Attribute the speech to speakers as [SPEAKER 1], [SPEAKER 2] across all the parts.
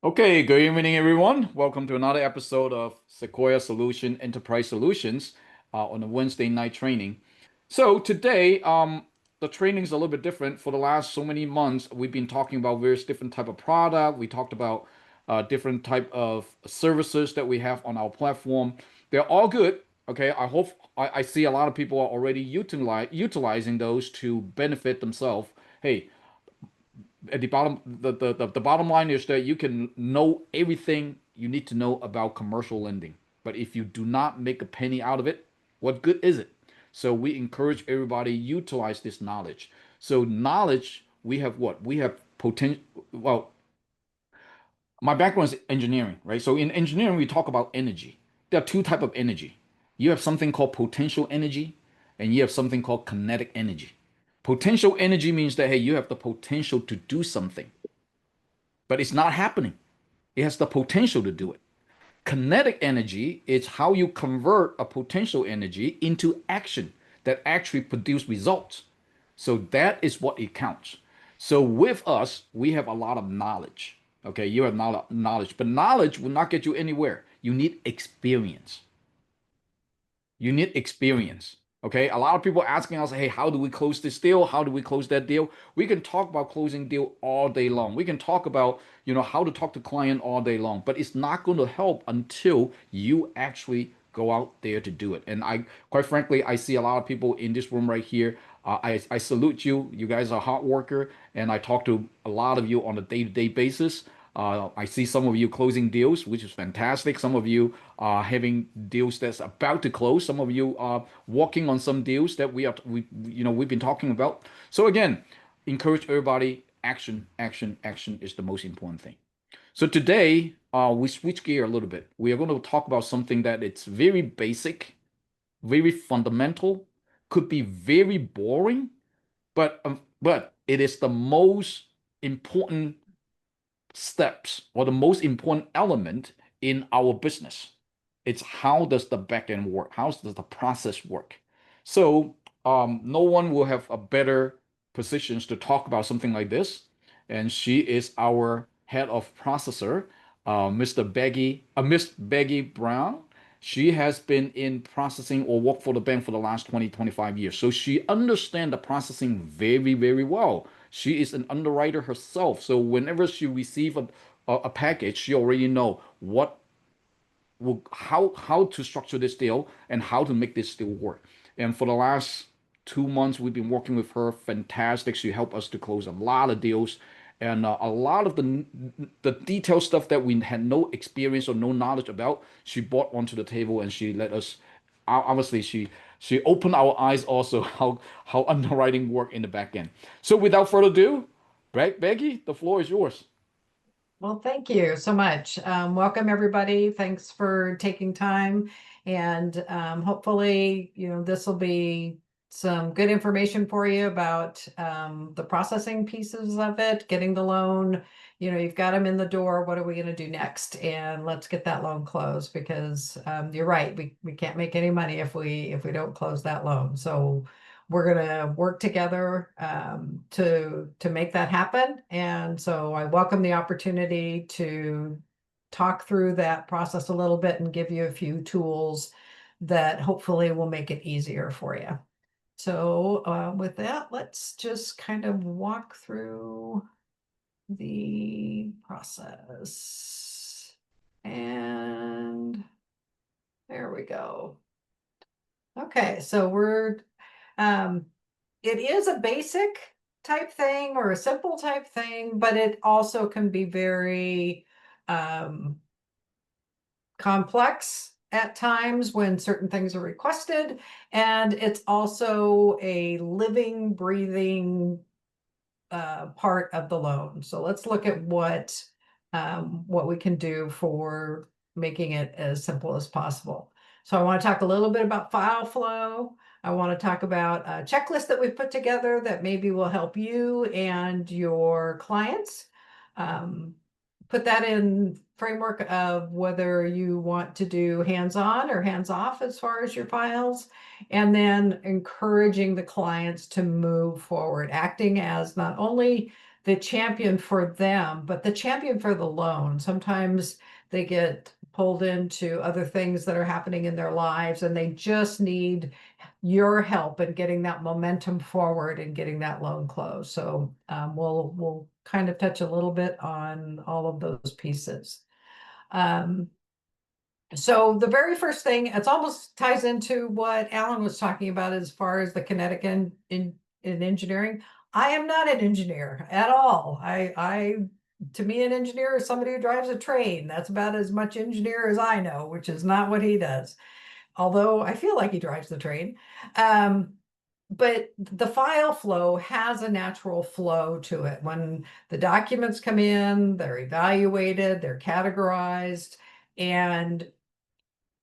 [SPEAKER 1] Okay, good evening, everyone. Welcome to another episode of Sequoia Solution Enterprise Solutions on a Wednesday night training. So today, the training is a little bit different. For the last so many months, we've been talking about various different type of product. We talked about different type of services that we have on our platform. They're all good. Okay, I see a lot of people are already utilizing those to benefit themselves. Hey, at the bottom the bottom line is that you can know everything you need to know about commercial lending, but if you do not make a penny out of it, what good is it? So we encourage everybody utilize this knowledge. So knowledge, we have what we have potential. Well, my background is engineering, right? So in engineering we talk about energy. There are two type of energy. You have something called potential energy, and you have something called kinetic energy. Potential energy means that hey, you have the potential to do something, but it's not happening. It has the potential to do it. Kinetic energy is how you convert a potential energy into action that actually produce results. So that is what it counts. So with us, we have a lot of knowledge. Okay, you have knowledge, but knowledge will not get you anywhere. You need experience. You need experience. Okay. A lot of people asking us, hey, how do we close this deal? How do we close that deal? We can talk about closing deal all day long. We can talk about, how to talk to client all day long, but it's not going to help until you actually go out there to do it. And quite frankly, I see a lot of people in this room right here. I salute you. You guys are hard worker, and I talk to a lot of you on a day-to-day basis. I see some of you closing deals, which is fantastic. Some of you are having deals that's about to close. Some of you are working on some deals that we've been talking about. So again, encourage everybody. Action, action, action is the most important thing. So today, we switch gear a little bit. We are going to talk about something that it's very basic, very fundamental, could be very boring, but it is the most important steps or the most important element in our business. It's how does the back end work? How does the process work? So no one will have a better positions to talk about something like this. And she is our head of processor, Miss Beggy Brown. She has been in processing or worked for the bank for the last 20, 25 years. So she understands the processing very, very well. She is an underwriter herself. So whenever she receives a package, she already know how to structure this deal and how to make this deal work. And for the last 2 months, we've been working with her. Fantastic. She helped us to close a lot of deals. And a lot of the detailed stuff that we had no experience or no knowledge about, she brought onto the table and she let us. Obviously, she opened our eyes also how underwriting work in the back end. So without further ado, Becky, the floor is yours.
[SPEAKER 2] Well, thank you so much. Welcome, everybody. Thanks for taking time. And hopefully, this will be some good information for you about the processing pieces of it, getting the loan. You've got them in the door. What are we going to do next? And let's get that loan closed because you're right. We can't make any money if we don't close that loan. So we're going to work together to make that happen. And so I welcome the opportunity to talk through that process a little bit and give you a few tools that hopefully will make it easier for you. So with that, let's just kind of walk through the process. And there we go. Okay, so um, it is a basic type thing or a simple type thing, but it also can be very um, complex at times when certain things are requested. And it's also a living, breathing part of the loan. So let's look at what we can do for making it as simple as possible. So I want to talk a little bit about file flow. I want to talk about a checklist that we've put together that maybe will help you and your clients. Um, Put that in framework of whether you want to do hands-on or hands-off as far as your files, and then encouraging the clients to move forward, acting as not only the champion for them, but the champion for the loan. Sometimes they get pulled into other things that are happening in their lives and they just need your help in getting that momentum forward and getting that loan closed. So we'll kind of touch a little bit on all of those pieces. Um, so the very first thing, it's almost ties into what Alan was talking about as far as the kinetic in engineering. I am not an engineer at all. To me, an engineer is somebody who drives a train. That's about as much engineer as I know, which is not what he does. Although I feel like he drives the train. Um, but the file flow has a natural flow to it. When the documents come in, they're evaluated, they're categorized, and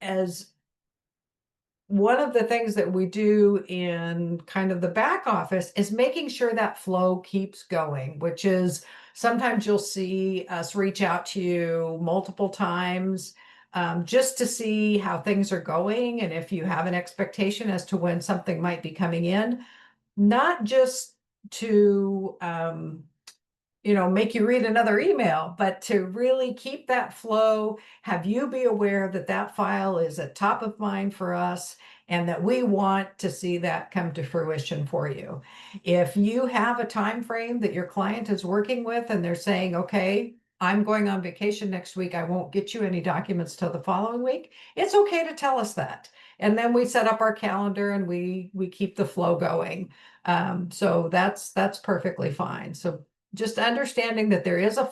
[SPEAKER 2] as one of the things that we do in kind of the back office is making sure that flow keeps going, which is sometimes you'll see us reach out to you multiple times just to see how things are going and if you have an expectation as to when something might be coming in, not just to make you read another email, but to really keep that flow, have you be aware that that file is at top of mind for us and that we want to see that come to fruition for you. If you have a time frame that your client is working with and they're saying, okay, I'm going on vacation next week, I won't get you any documents till the following week, it's okay to tell us that. And then we set up our calendar and we keep the flow going. So that's perfectly fine. So just understanding that there is a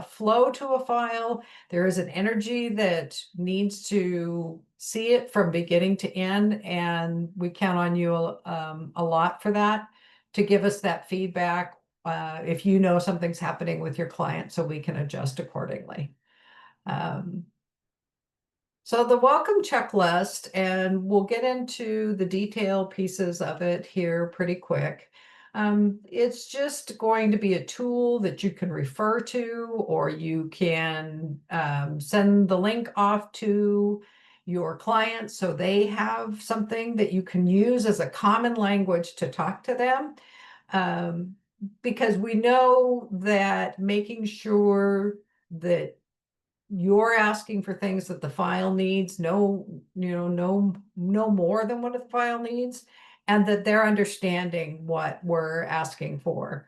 [SPEAKER 2] flow to a file, there is an energy that needs to see it from beginning to end, and we count on you a lot for that, to give us that feedback if you know something's happening with your client so we can adjust accordingly. Um, so the welcome checklist, and we'll get into the detailed pieces of it here pretty quick. It's just going to be a tool that you can refer to, or you can send the link off to your clients so they have something that you can use as a common language to talk to them. Um, because we know that making sure that you're asking for things that the file needs, no more than what the file needs, and that they're understanding what we're asking for.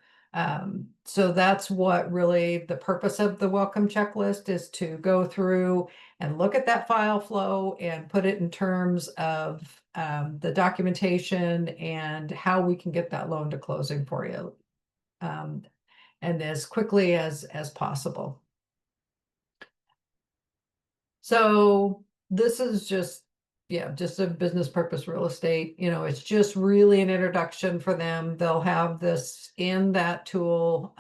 [SPEAKER 2] So that's what really the purpose of the welcome checklist is, to go through and look at that file flow and put it in terms of the documentation and how we can get that loan to closing for you, and as quickly as possible. So this is just a business purpose real estate. It's just really an introduction for them. They'll have this in that tool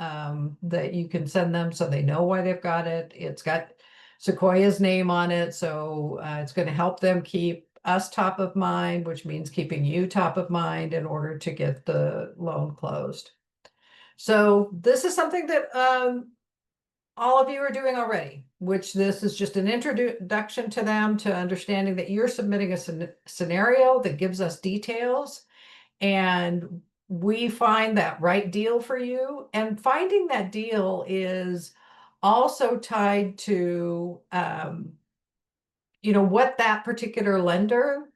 [SPEAKER 2] that you can send them so they know why they've got it. It's got Sequoia's name on it. So it's going to help them keep us top of mind, which means keeping you top of mind in order to get the loan closed. So this is something that all of you are doing already, which this is just an introduction to them, to understanding that you're submitting a scenario that gives us details, and we find that right deal for you. And finding that deal is also tied to what that particular lender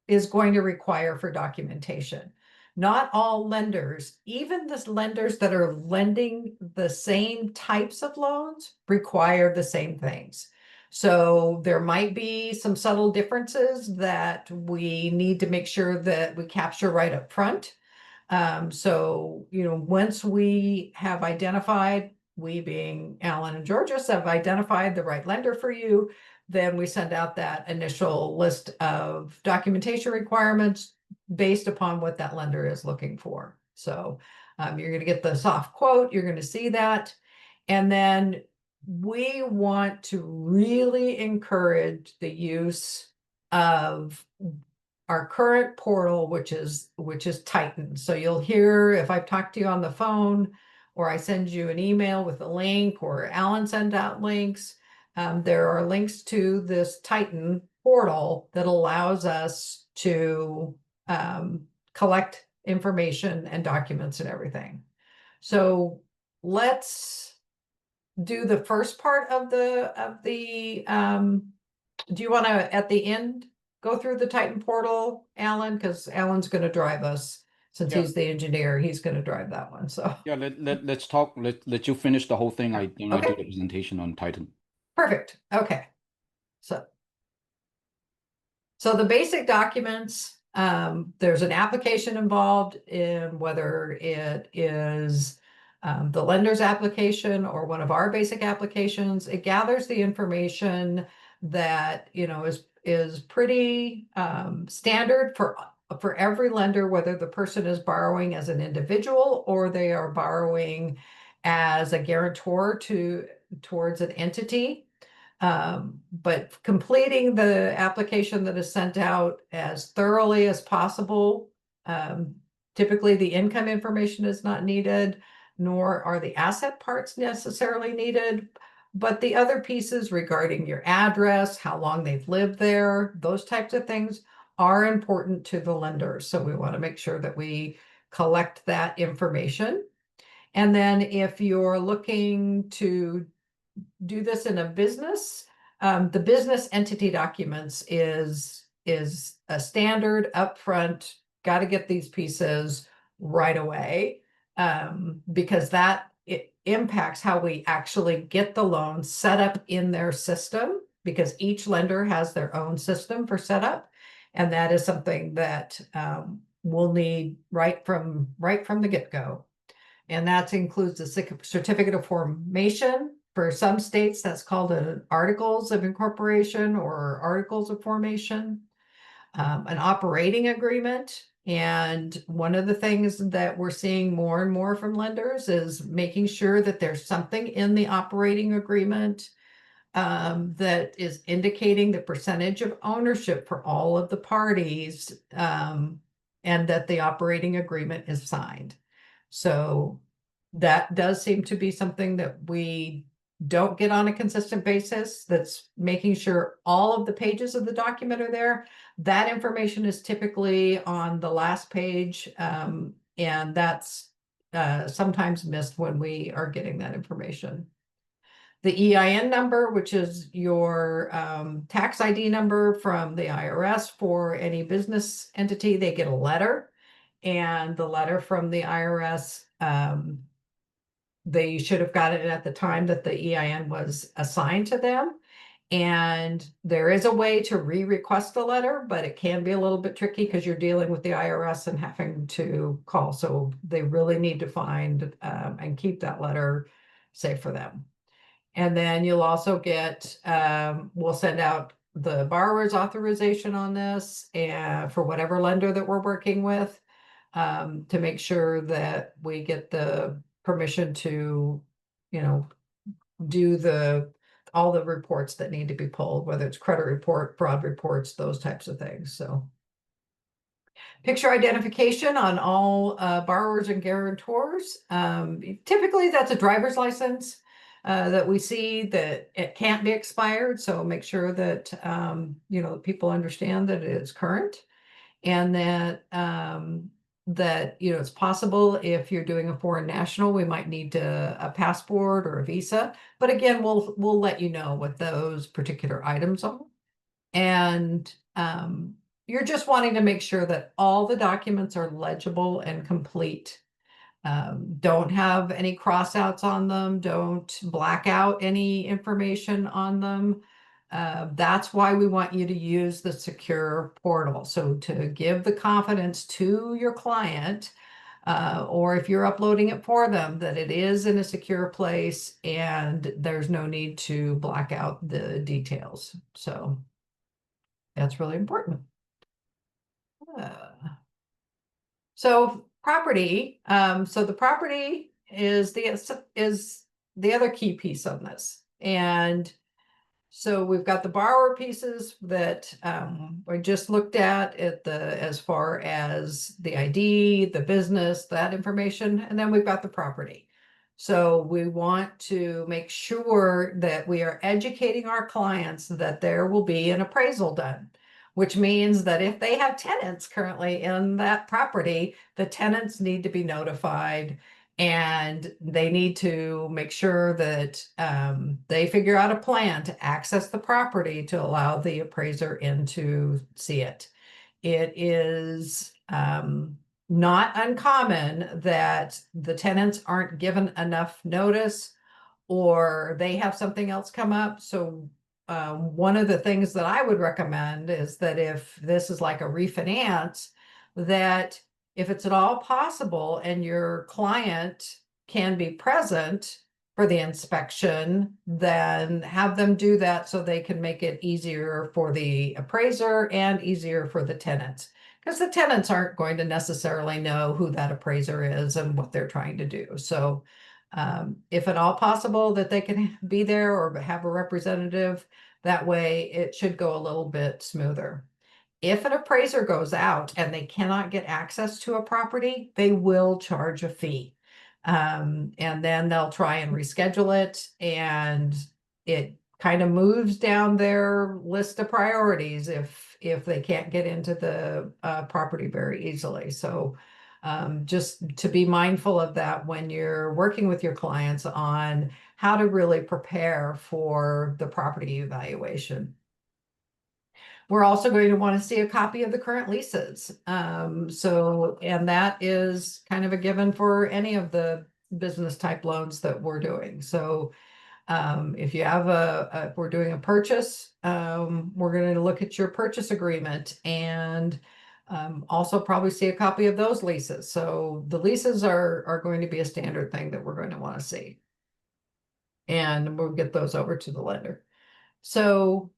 [SPEAKER 2] is going to require for documentation. Not all lenders, even the lenders that are lending the same types of loans, require the same things. So there might be some subtle differences that we need to make sure that we capture right up front. So, once we have identified, we being Alan and Georges have identified the right lender for you, then we send out that initial list of documentation requirements based upon what that lender is looking for. So you're going to get the soft quote, you're going to see that. And then we want to really encourage the use of our current portal, which is Titan. So you'll hear, if I've talked to you on the phone, or I send you an email with a link, or Alan send out links, there are links to this Titan portal that allows us to collect information and documents and everything. So let's do the first part of the do you want to at the end go through the Titan portal, Alan? Because Alan's going to drive us since
[SPEAKER 1] Yeah,
[SPEAKER 2] he's the engineer. He's going to drive that one. So,
[SPEAKER 1] yeah. Let's talk. Let you finish the whole thing. I do
[SPEAKER 2] okay,
[SPEAKER 1] the presentation on Titan.
[SPEAKER 2] perfect. Okay. So, so the basic documents, there's an application involved in whether it is the lender's application or one of our basic applications. It gathers the information that, is pretty standard for every lender, whether the person is borrowing as an individual or they are borrowing as a guarantor towards an entity. But completing the application that is sent out as thoroughly as possible. Um, Typically, the income information is not needed, nor are the asset parts necessarily needed. But the other pieces regarding your address, how long they've lived there, those types of things are important to the lender. So we want to make sure that we collect that information. And then if you're looking to do this in a business, the business entity documents is a standard upfront. Got to get these pieces right away, because that it impacts how we actually get the loan set up in their system. Because each lender has their own system for setup, and that is something that we'll need right from the get-go. And that includes the certificate of formation. For some states, that's called an articles of incorporation or articles of formation, an operating agreement. And one of the things that we're seeing more and more from lenders is making sure that there's something in the operating agreement that is indicating the percentage of ownership for all of the parties, and that the operating agreement is signed. So that does seem to be something that we don't get on a consistent basis. That's making sure all of the pages of the document are there. That information is typically on the last page, and that's sometimes missed when we are getting that information. The EIN number, which is your tax ID number from the IRS for any business entity, they get a letter. And the letter from the IRS, they should have got it at the time that the EIN was assigned to them. And there is a way to re-request a letter, but it can be a little bit tricky because you're dealing with the IRS and having to call. So they really need to find and keep that letter safe for them. And then you'll also get, we'll send out the borrower's authorization on this and for whatever lender that we're working with, to make sure that we get the permission to, you know, do all the reports that need to be pulled, whether it's credit report, fraud reports, those types of things. So picture identification on all borrowers and guarantors. Typically, that's a driver's license that we see that it can't be expired. So make sure that people understand that it is current, and that it's possible if you're doing a foreign national, we might need a passport or a visa. But again, we'll let you know what those particular items are. And you're just wanting to make sure that all the documents are legible and complete. Don't have any crossouts on them. Don't black out any information on them. That's why we want you to use the secure portal. So to give the confidence to your client, or if you're uploading it for them, that it is in a secure place and there's no need to black out the details. So that's really important. Uh, so property, so the property is the other key piece on this. And so we've got the borrower pieces that we just looked at as far as the ID, the business, that information, and then we've got the property. So we want to make sure that we are educating our clients that there will be an appraisal done, which means that if they have tenants currently in that property, the tenants need to be notified And they need to make sure that they figure out a plan to access the property to allow the appraiser in to see it. It is not uncommon that the tenants aren't given enough notice or they have something else come up. So one of the things that I would recommend is that if this is like a refinance, that if it's at all possible and your client can be present for the inspection, then have them do that so they can make it easier for the appraiser and easier for the tenants. Because the tenants aren't going to necessarily know who that appraiser is and what they're trying to do. So if at all possible that they can be there or have a representative, that way it should go a little bit smoother. If an appraiser goes out and they cannot get access to a property, they will charge a fee. And then they'll try and reschedule it, and it kind of moves down their list of priorities if they can't get into the property very easily. So just to be mindful of that when you're working with your clients on how to really prepare for the property evaluation. We're also going to want to see a copy of the current leases. And that is kind of a given for any of the business type loans that we're doing. So if you have if we're doing a purchase, we're going to look at your purchase agreement and also probably see a copy of those leases. So the leases are going to be a standard thing that we're going to want to see. And we'll get those over to the lender. So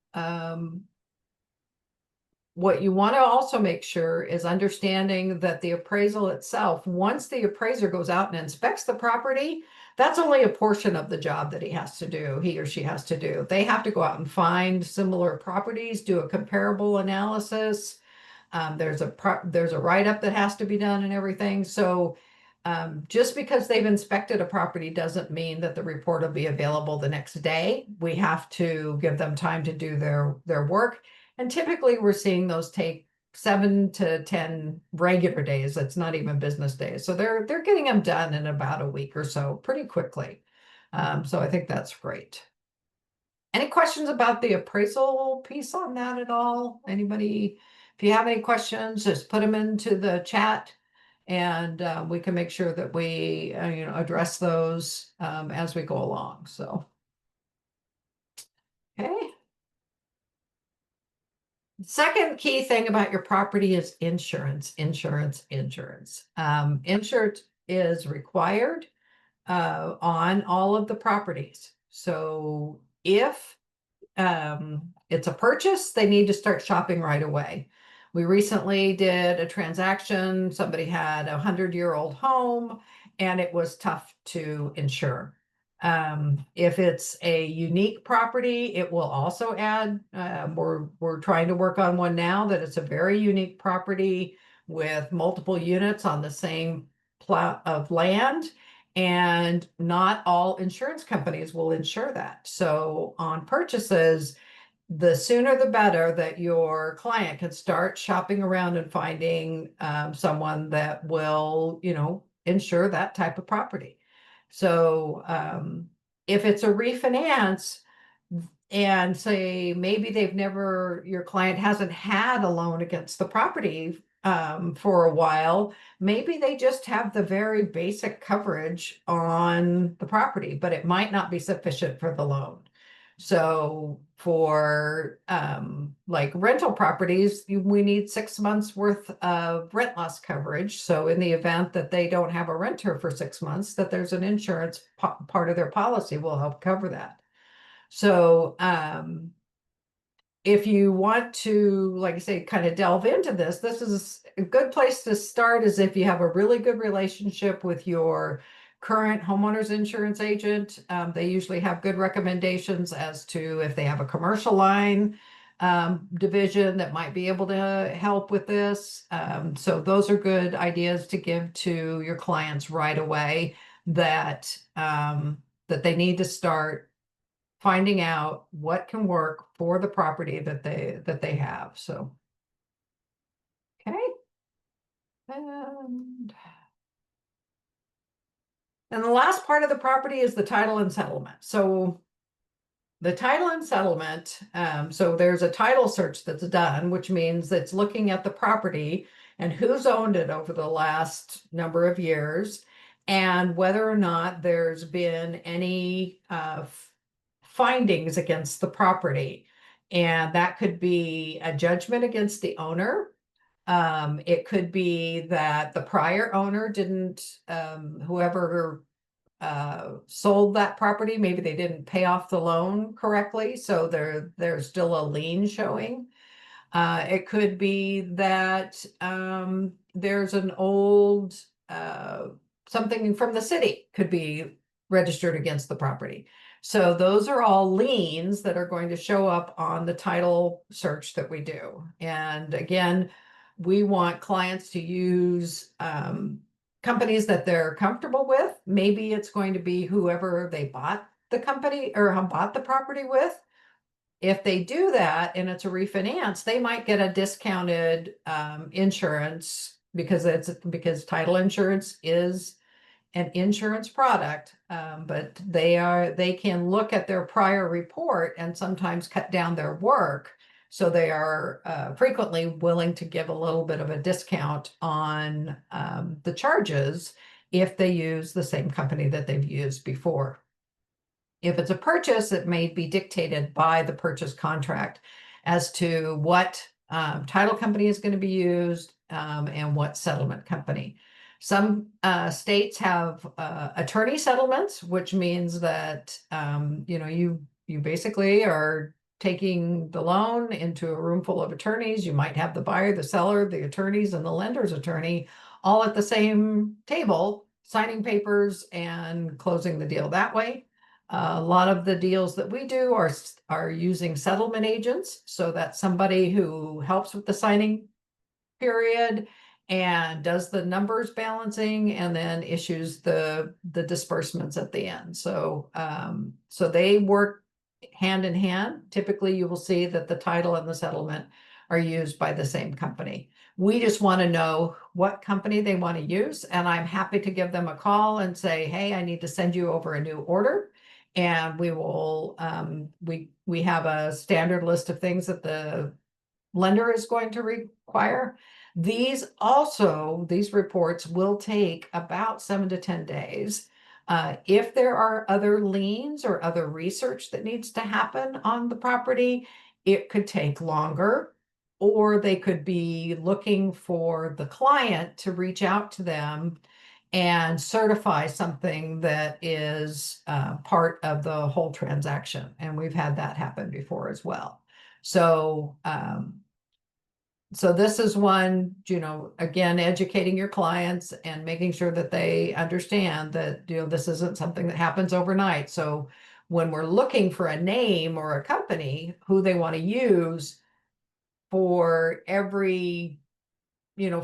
[SPEAKER 2] what you want to also make sure is understanding that the appraisal itself, once the appraiser goes out and inspects the property, that's only a portion of the job that he or she has to do. They have to go out and find similar properties, do a comparable analysis. There's a write-up that has to be done and everything. So just because they've inspected a property doesn't mean that the report will be available the next day. We have to give them time to do their work. And typically we're seeing those take 7 to 10 regular days. That's not even business days. So they're getting them done in about a week or so, pretty quickly. So I think that's great. Any questions about the appraisal piece on that at all? Anybody? If you have any questions, just put them into the chat and we can make sure that we address those as we go along. So, okay. Second key thing about your property is insurance, insurance, insurance. Insurance is required on all of the properties. So if it's a purchase, they need to start shopping right away. We recently did a transaction. Somebody had a 100-year-old home and it was tough to insure. If it's a unique property, it will also add, we're trying to work on one now that it's a very unique property with multiple units on the same plot of land. And not all insurance companies will insure that. So on purchases, the sooner the better that your client can start shopping around and finding someone that will, insure that type of property. So if it's a refinance and say maybe your client hasn't had a loan against the property for a while, maybe they just have the very basic coverage on the property, but it might not be sufficient for the loan. So for like rental properties, we need 6 months worth of rent loss coverage. So in the event that they don't have a renter for 6 months, that there's an insurance part of their policy will help cover that. So if you want to, like I say, kind of delve into this, this is a good place to start is if you have a really good relationship with your current homeowner's insurance agent. They usually have good recommendations as to if they have a commercial line division that might be able to help with this. So those are good ideas to give to your clients right away that that they need to start finding out what can work for the property that they have. So, okay. And And the last part of the property is the title and settlement. So the title and settlement, so there's a title search that's done, which means it's looking at the property and who's owned it over the last number of years, and whether or not there's been any findings against the property. And that could be a judgment against the owner. It could be that the prior owner didn't, whoever sold that property, maybe they didn't pay off the loan correctly, so there's still a lien showing. It could be that there's an old something from the city could be registered against the property. So those are all liens that are going to show up on the title search that we do. And again, we want clients to use companies that they're comfortable with. Maybe it's going to be whoever they bought the company or bought the property with. If they do that and it's a refinance, they might get a discounted insurance because title insurance is an insurance product, but they can look at their prior report and sometimes cut down their work. So they are frequently willing to give a little bit of a discount on the charges if they use the same company that they've used before. If it's a purchase, it may be dictated by the purchase contract as to what title company is going to be used and what settlement company. Some states have attorney settlements, which means that you basically are taking the loan into a room full of attorneys. You might have the buyer, the seller, the attorneys, and the lender's attorney all at the same table, signing papers and closing the deal that way. A lot of the deals that we do are using settlement agents, so that's somebody who helps with the signing period and does the numbers balancing and then issues the disbursements at the end. So so they work hand in hand. Typically, you will see that the title and the settlement are used by the same company. We just want to know what company they want to use, and I'm happy to give them a call and say, hey, I need to send you over a new order. And we will we have a standard list of things that the lender is going to require. These reports will take about 7 to 10 days. If there are other liens or other research that needs to happen on the property, it could take longer, or they could be looking for the client to reach out to them and certify something that is part of the whole transaction. And we've had that happen before as well. So so this is one, again, educating your clients and making sure that they understand that, this isn't something that happens overnight. So when we're looking for a name or a company who they want to use for every,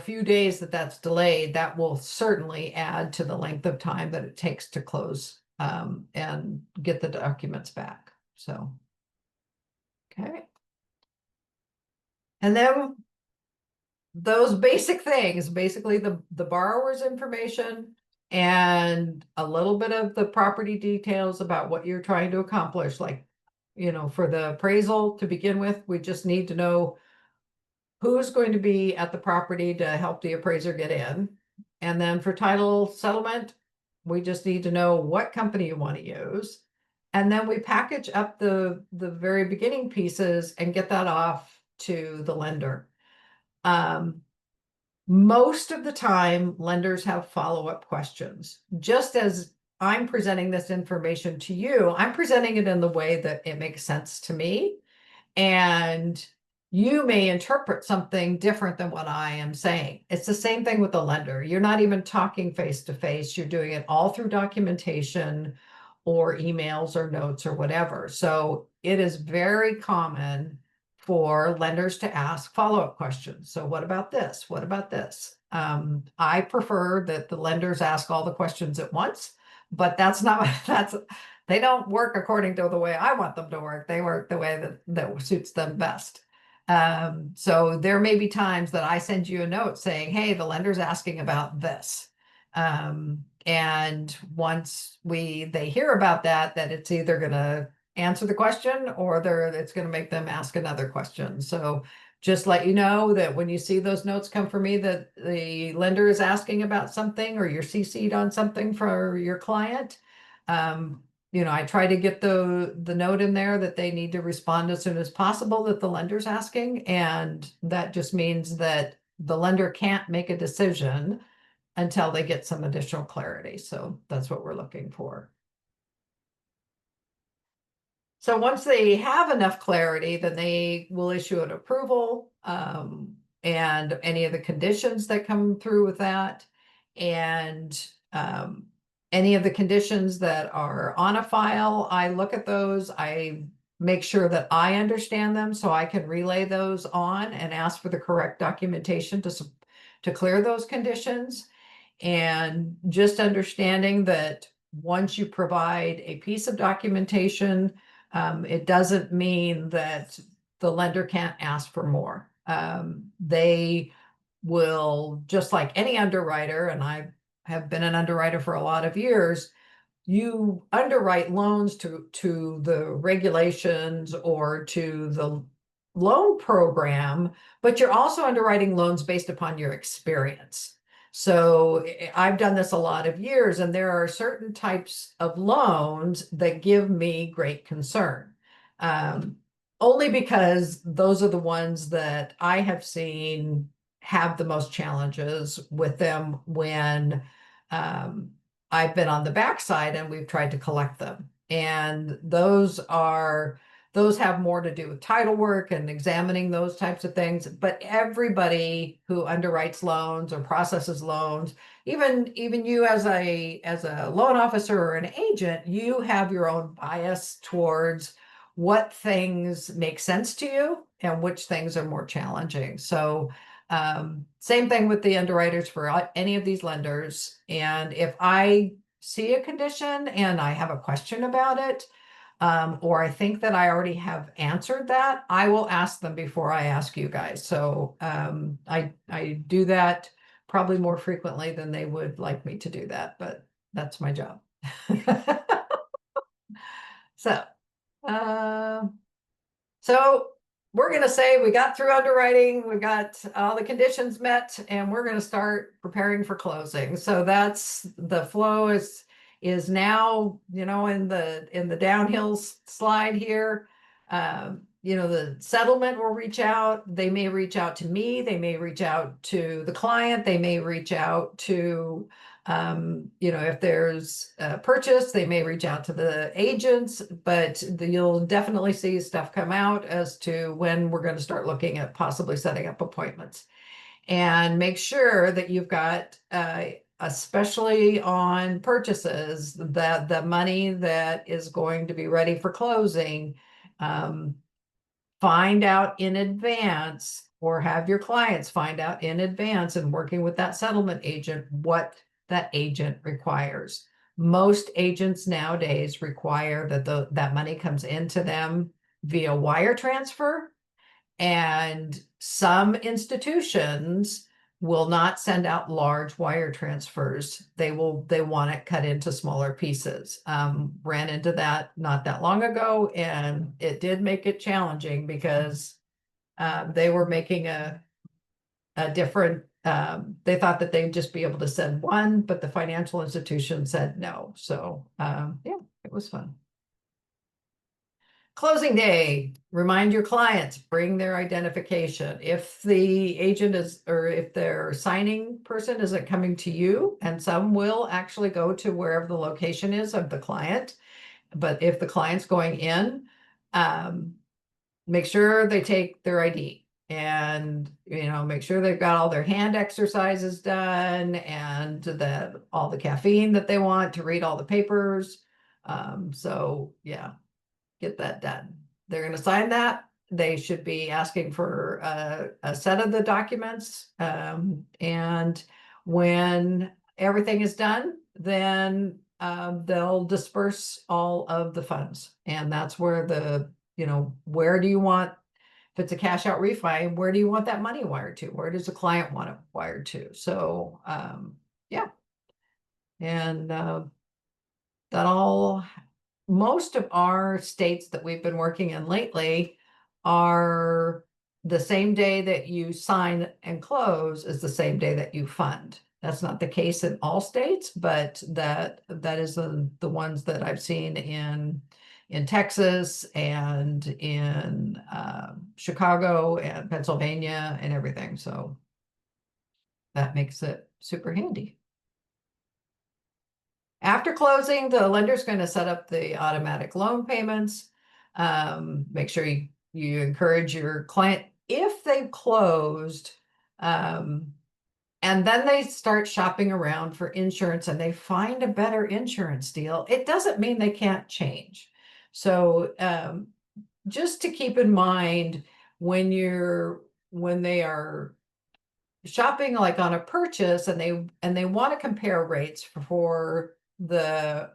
[SPEAKER 2] few days that's delayed, that will certainly add to the length of time that it takes to close and get the documents back. So, okay. And then those basic things, basically the borrower's information and a little bit of the property details about what you're trying to accomplish. Like, for the appraisal to begin with, we just need to know who's going to be at the property to help the appraiser get in. And then for title settlement, we just need to know what company you want to use. And then we package up the very beginning pieces and get that off to the lender. Most of the time, lenders have follow-up questions. Just as I'm presenting this information to you, I'm presenting it in the way that it makes sense to me. And you may interpret something different than what I am saying. It's the same thing with the lender. You're not even talking face to face. You're doing it all through documentation or emails or notes or whatever. So it is very common for lenders to ask follow-up questions. So what about this? What about this? I prefer that the lenders ask all the questions at once, but they don't work according to the way I want them to work. They work the way that suits them best. So there may be times that I send you a note saying, hey, the lender's asking about this. And once they hear about that, it's either going to answer the question or it's going to make them ask another question. So just let you know that when you see those notes come from me that the lender is asking about something or you're CC'd on something for your client, I try to get the note in there that they need to respond as soon as possible that the lender's asking. And that just means that the lender can't make a decision until they get some additional clarity. So that's what we're looking for. So once they have enough clarity, then they will issue an approval, and any of the conditions that come through with that. And any of the conditions that are on a file, I look at those. I make sure that I understand them so I can relay those on and ask for the correct documentation to clear those conditions. And just understanding that once you provide a piece of documentation, it doesn't mean that the lender can't ask for more. They will, just like any underwriter, and I have been an underwriter for a lot of years, you underwrite loans to the regulations or to the loan program, but you're also underwriting loans based upon your experience. So I've done this a lot of years, and there are certain types of loans that give me great concern. Um, Only because those are the ones that I have seen have the most challenges with them when um, I've been on the backside and we've tried to collect them. And those have more to do with title work and examining those types of things. But everybody who underwrites loans or processes loans, even you as a loan officer or an agent, you have your own bias towards what things make sense to you and which things are more challenging. So same thing with the underwriters for any of these lenders. And if I see a condition and I have a question about it, or I think that I already have answered that, I will ask them before I ask you guys. So I do that probably more frequently than they would like me to do that, but that's my job. So, uh, so we're going to say we got through underwriting, we got all the conditions met, and we're going to start preparing for closing. So that's the flow is now, in the downhill slide here. The settlement will reach out. They may reach out to me. They may reach out to the client. They may reach out to if there's a purchase, they may reach out to the agents, but you'll definitely see stuff come out as to when we're going to start looking at possibly setting up appointments. And make sure that you've got, especially on purchases, that the money that is going to be ready for closing, find out in advance or have your clients find out in advance and working with that settlement agent what that agent requires. Most agents nowadays require that money comes into them via wire transfer, and some institutions will not send out large wire transfers. They want it cut into smaller pieces. Ran into that not that long ago, and it did make it challenging because they were making a different, they thought that they'd just be able to send one, but the financial institution said no. So yeah, it was fun. Closing day, remind your clients, bring their identification. If the agent or if their signing person isn't coming to you, and some will actually go to wherever the location is of the client, but if the client's going in, make sure they take their ID and, make sure they've got all their hand exercises done and that all the caffeine that they want to read all the papers. So yeah, get that done. They're going to sign that. They should be asking for a set of the documents. And when everything is done, then they'll disperse all of the funds. And that's where where do you want, if it's a cash out refi, where do you want that money wired to? Where does the client want it wired to? So yeah, And that all, most of our states that we've been working in lately are the same day that you sign and close is the same day that you fund. That's not the case in all states, but that is the ones that I've seen in Texas and in Chicago and Pennsylvania and everything. So that makes it super handy. After closing, the lender's going to set up the automatic loan payments. Make sure you encourage your client if they've closed, and then they start shopping around for insurance and they find a better insurance deal. It doesn't mean they can't change. So just to keep in mind when they are shopping like on a purchase and they want to compare rates for the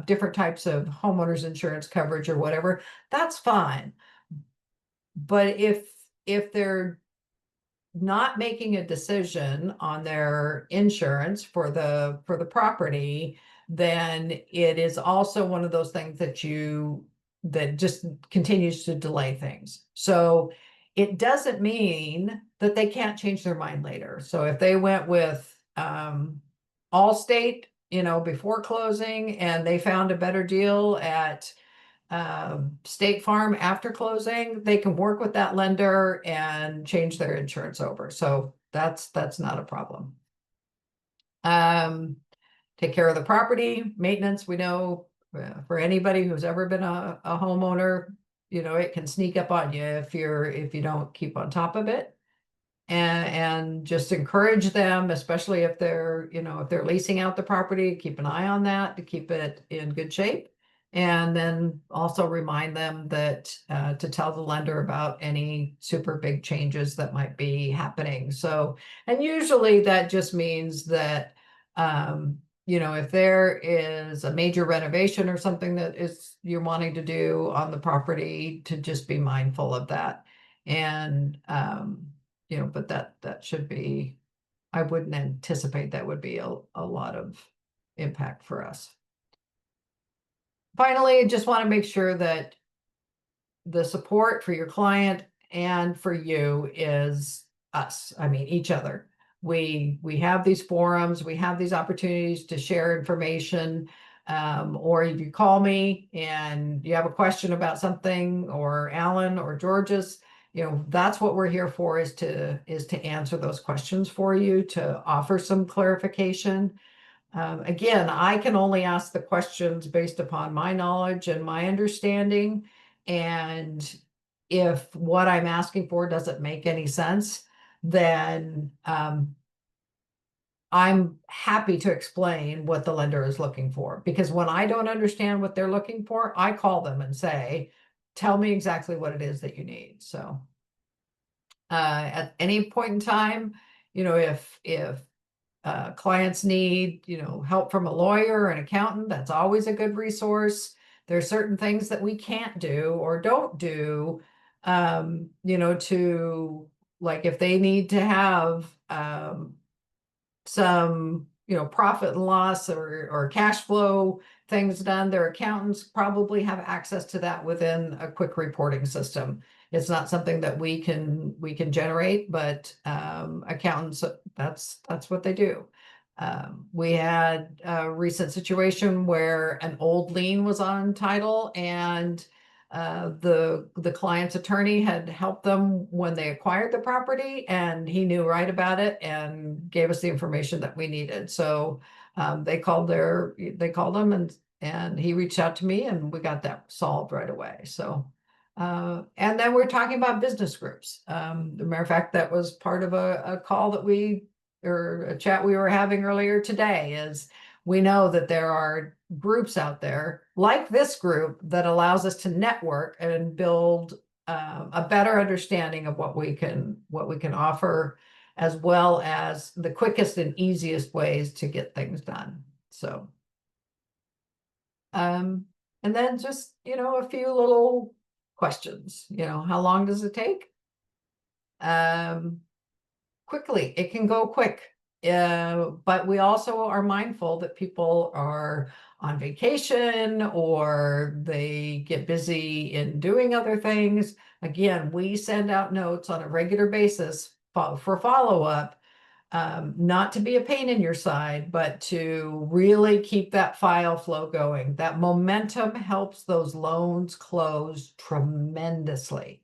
[SPEAKER 2] different types of homeowners insurance coverage or whatever, that's fine. But if they're not making a decision on their insurance for the property, then it is also one of those things that just continues to delay things. So it doesn't mean that they can't change their mind later. So if they went with Allstate, before closing and they found a better deal at State Farm after closing, they can work with that lender and change their insurance over. So that's not a problem. Take care of the property maintenance. We know for anybody who's ever been a homeowner, it can sneak up on you if you don't keep on top of it. And just encourage them, especially if they're leasing out the property, keep an eye on that to keep it in good shape. And then also remind them that to tell the lender about any super big changes that might be happening. So, and usually that just means that, if there is a major renovation or something that is you're wanting to do on the property, to just be mindful of that. And, but that should be, I wouldn't anticipate that would be a lot of impact for us. Finally, I just want to make sure that the support for your client and for you is us. I mean, each other. We have these forums, we have these opportunities to share information. Or if you call me and you have a question about something, or Alan or George's, that's what we're here for, is to answer those questions for you, to offer some clarification. Again, I can only ask the questions based upon my knowledge and my understanding. And if what I'm asking for doesn't make any sense, then I'm happy to explain what the lender is looking for. Because when I don't understand what they're looking for, I call them and say, tell me exactly what it is that you need. So at any point in time, if clients need, help from a lawyer or an accountant, that's always a good resource. There are certain things that we can't do or don't do, to, like, if they need to have some, profit and loss or cash flow things done, their accountants probably have access to that within a quick reporting system. It's not something that we can generate, but accountants, that's what they do. We had a recent situation where an old lien was on title, and the client's attorney had helped them when they acquired the property, and he knew right about it and gave us the information that we needed. So they called him, and he reached out to me, and we got that solved right away. So and then we're talking about business groups. The matter of fact, that was part of a call or a chat we were having earlier today. Is we know that there are groups out there like this group that allows us to network and build a better understanding of what we can offer, as well as the quickest and easiest ways to get things done. So and then just a few little questions. How long does it take? Quickly, it can go quick. But we also are mindful that people are on vacation or they get busy in doing other things. Again, we send out notes on a regular basis for follow-up, not to be a pain in your side, but to really keep that file flow going. That momentum helps those loans close tremendously.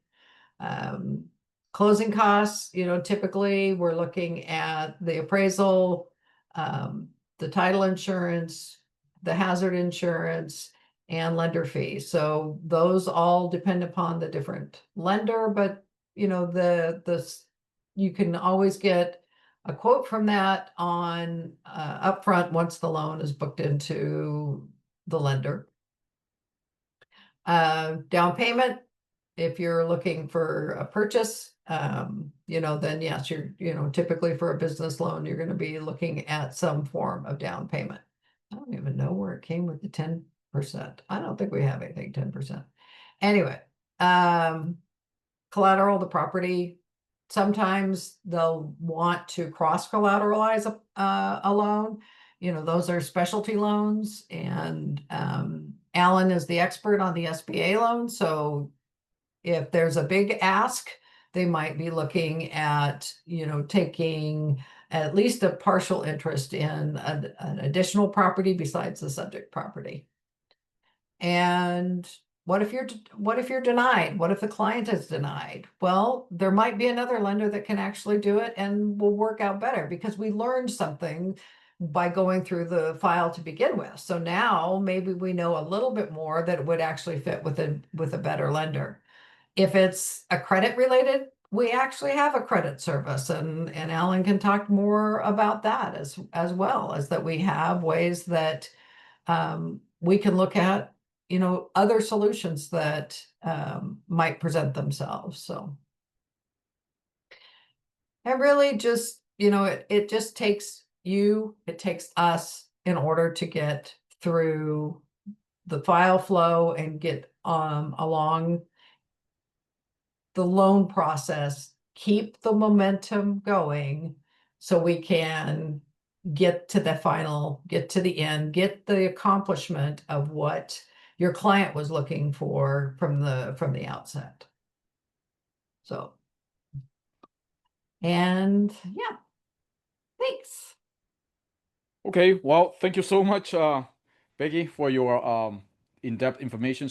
[SPEAKER 2] Um, Closing costs, typically we're looking at the appraisal, um, the title insurance, the hazard insurance, and lender fees. So those all depend upon the different lender, but you can always get a quote from that on upfront once the loan is booked into the lender. Down payment, if you're looking for a purchase, then yes, typically for a business loan, you're going to be looking at some form of down payment. I don't even know where it came with the 10%. I don't think we have anything 10%. Anyway, collateral, the property, sometimes they'll want to cross collateralize a loan. Those are specialty loans, and Alan is the expert on the SBA loan. So if there's a big ask, they might be looking at, taking at least a partial interest in an additional property besides the subject property. And what if you're denied? What if the client is denied? Well, there might be another lender that can actually do it and will work out better because we learned something by going through the file to begin with. So now maybe we know a little bit more that would actually fit with a better lender. If it's a credit related, we actually have a credit service, and Alan can talk more about that as well, as that we have ways that we can look at, other solutions that might present themselves. So, and really just, it just takes it takes us in order to get through the file flow and get along the loan process, keep the momentum going so we can get to the end, get the accomplishment of what your client was looking for from the outset. So, and yeah, thanks.
[SPEAKER 1] Okay, well, thank you so much, Becky, for your in-depth information.